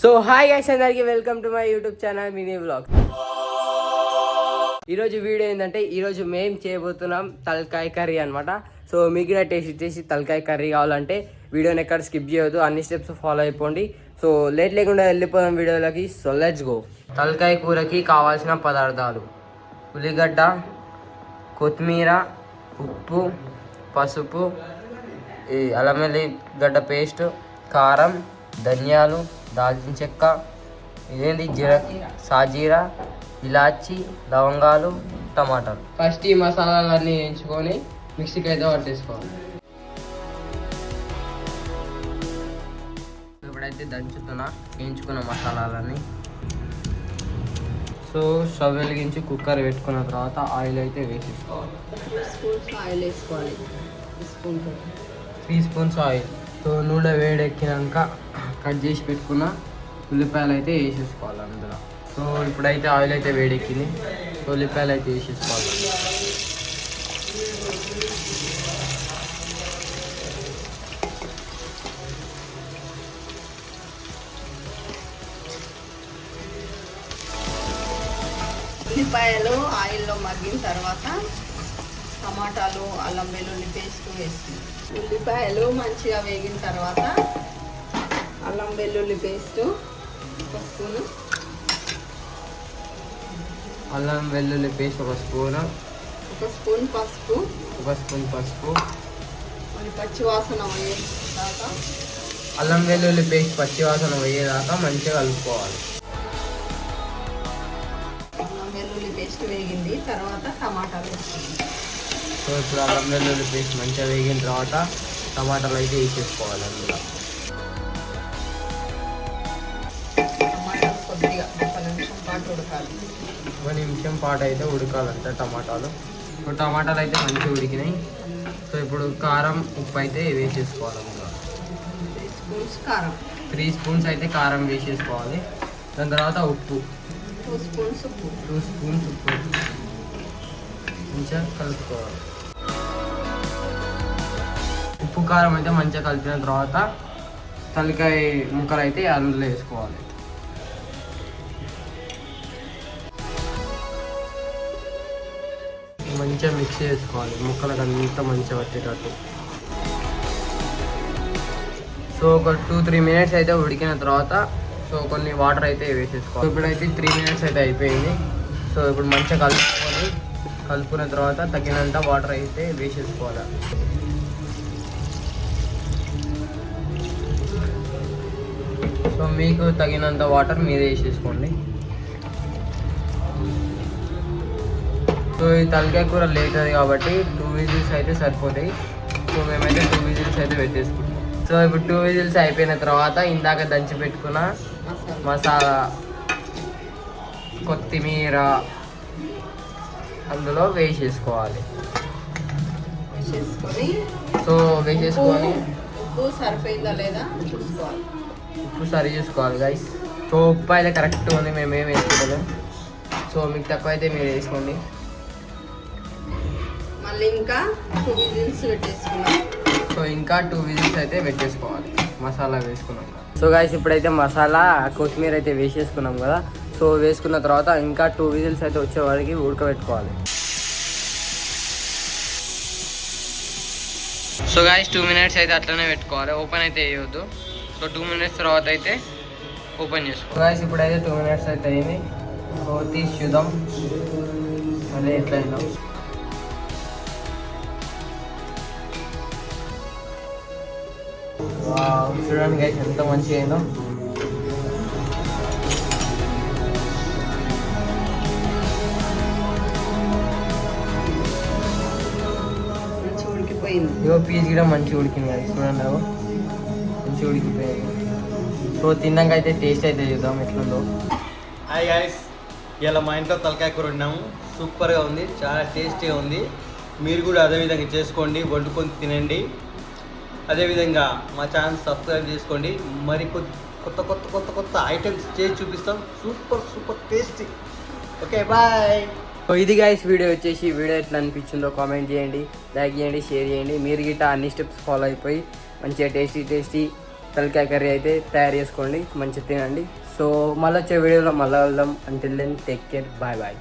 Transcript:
So hi guys, అందరికి welcome to my YouTube channel mini vlog. ఈరోజు video ఏంటంటే ఈరోజు మేము చేయబోతున్నాం తలకాయ కర్రీ అనమాట. సో మీకు కూడా టేస్ట్ తలకాయ కర్రీ కావాలంటే వీడియోని ఎక్కడ స్కిప్ చేయొద్దు, అన్ని స్టెప్స్ ఫాలో అయిపోండి. సో లేట్ లేకుండా వెళ్ళిపోదాం వీడియోలోకి. So let's go. తలకాయ కూరకి కావాల్సిన పదార్థాలు: ఉల్లిగడ్డ, కొత్తిమీర, ఉప్పు, పసుపు, ఈ అల్లం వెల్లిగడ్డ పేస్ట్, కారం, ధనియాలు, దాల్చిన చెక్క, ఇదేంటి సాజీరా, ఇలాచి, లవంగాలు, టమాటాలు. ఫస్ట్ ఈ మసాలాలన్నీ వేయించుకొని మిక్సీకి అయితే పట్టేసుకోవాలి. ఇప్పుడైతే దంచుతున్నా వేయించుకున్న మసాలాలన్నీ. సో స్టవ్ వెలిగించి కుక్కర్ పెట్టుకున్న తర్వాత ఆయిల్ అయితే వేసేసుకోవాలి. 3 స్పూన్స్ ఆయిల్. సో నూనె వేడెక్కినాక కట్ చేసి పెట్టుకున్న ఉల్లిపాయలు అయితే వేసేసుకోవాలి అందులో. సో ఇప్పుడైతే ఆయిల్ అయితే వేడెక్కింది. సో ఉల్లిపాయలు అయితే వేసేసుకోవాలి. ఉల్లిపాయలు ఆయిల్లో మగ్గిన తర్వాత టమాటాలు, అల్లం వెల్లుల్లి పేస్ట్ వేస్తుంది. ఉల్లిపాయలు మంచిగా వేగిన తర్వాత అల్లం వెల్లుల్లి పేస్ట్ ఒక స్పూను, అల్లం వెల్లుల్లి పేస్ట్ ఒక స్పూన్ పసుపు, మరి పచ్చివాసన పోయేదాకా అల్లం వెల్లుల్లి పేస్ట్ పచ్చివాసన పోయేదాకా మంచిగా కలుపుకోవాలి. అల్లం వెల్లుల్లి పేస్ట్ వేగింది తర్వాత టమాటాలు వేస్తుంది. సో ఇప్పుడు అల్లం వెల్లుల్లి పేస్ట్ మంచిగా వేగిన తర్వాత టమాటాలు అయితే వేసేసుకోవాలి అందులో. టమాటాలు కొద్దిగా 1 నిమిషం పాటు ఉడకాలి. 1 నిమిషం పాటు అయితే ఉడకాలంట టమాటాలు. ఇప్పుడు టమాటాలు అయితే మంచిగా ఉడికినాయి. సో ఇప్పుడు కారం, ఉప్పు అయితే వేసేసుకోవాలి అందులో. 3 స్పూన్స్ కారం, 3 స్పూన్స్ అయితే కారం వేసేసుకోవాలి. దాని తర్వాత ఉప్పు 2 స్పూన్స్ ఉప్పు మంచిగా కలుపుకోవాలి. ఉప్పు కారం అయితే మంచిగా కలిపిన తర్వాత తలకాయ ముక్కలు అయితే అందులో వేసుకోవాలి. మంచిగా మిక్స్ చేసుకోవాలి ముక్కలకు అంతా మంచిగా పట్టేటట్టు. సో ఒక 2-3 మినిట్స్ అయితే ఉడికిన తర్వాత సో కొన్ని వాటర్ అయితే వేసేసుకోవాలి. ఇప్పుడైతే 3 మినిట్స్ అయితే అయిపోయింది. సో ఇప్పుడు మంచిగా కలుపుకున్న తర్వాత తగినంత వాటర్ అయితే వేసేసుకోవాలి. సో మీకు తగినంత వాటర్ మీరే వేసేసుకోండి. సో ఈ తలకాయ కూర లేట్ అవుతుంది కాబట్టి 2 విజిల్స్ అయితే సరిపోతాయి. సో మేమైతే 2 విజిల్స్ అయితే పెట్టేసుకుంటాం. సో ఇప్పుడు 2 విజిల్స్ అయిపోయిన తర్వాత ఇందాక దంచి పెట్టుకున్న మసాలా, కొత్తిమీర అందులో వేసేసుకోవాలి. సో వేసేసుకొని ఉప్పు సరిపోయిందా లేదా చూసుకోవాలి. ఉప్పు సరి చూసుకోవాలి గైస్. సో ఉప్పు అయితే కరెక్ట్ ఉంది, మేమేం వేసుకోలేము. సో మీకు తక్కువ అయితే మీరు వేసుకోండి. మళ్ళీ ఇంకా 2 విజిల్స్ పెట్టేసుకున్నాం. సో ఇంకా 2 విజిల్స్ అయితే పెట్టేసుకోవాలి మసాలా వేసుకున్నాం. సో గైస్ ఇప్పుడైతే మసాలా, కొత్తిమీర అయితే వేసేసుకున్నాం కదా. సో వేసుకున్న తర్వాత ఇంకా 2 విజిల్స్ అయితే వచ్చే వరకు ఉడకబెట్టుకోవాలి. సో గైస్ 2 మినిట్స్ అయితే అట్లనే పెట్టుకోవాలి, ఓపెన్ అయితే వేయవద్దు. సో 2 మినిట్స్ తర్వాత అయితే ఓపెన్ చేసుకోవాలి. గైస్ ఇప్పుడైతే 2 మినిట్స్ అయితే అయింది. సో తీసి చూద్దాం అదే ఎట్లా అయిందో. చూడండి గైస్ ఎంత మంచిగా అయిందో. ఇగో పీస్ కూడా మంచిగా ఉడికింది కదా, చూడండి అవి మంచిగా ఉడికిపోయాయి. సో తిన్నాక అయితే టేస్ట్ అయితే చూద్దాం ఎట్లుందో. హాయ్ గైస్, ఇలా మా ఇంట్లో తలకాయ కూర వండాము. సూపర్గా ఉంది, చాలా టేస్టీగా ఉంది. మీరు కూడా అదేవిధంగా చేసుకోండి, వండుకొని తినండి. అదేవిధంగా మా ఛానల్ సబ్స్క్రైబ్ చేసుకోండి. మరి కొత్త కొత్త కొత్త కొత్త ఐటమ్స్ చేసి చూపిస్తాం. Super tasty. Okay bye. So ఇది గైస్ వీడియో వచ్చేసి, వీడియో ఎట్లా అనిపించిందో కామెంట్ చేయండి, లైక్ చేయండి, షేర్ చేయండి. మీరు గిట్ట అన్ని స్టెప్స్ ఫాలో అయిపోయి మంచిగా టేస్టీ తలకాయ కర్రీ అయితే తయారు చేసుకోండి, మంచిగా తినండి. సో మళ్ళీ వచ్చే వీడియోలో మళ్ళీ వెళ్దాం. Until then take care, bye bye.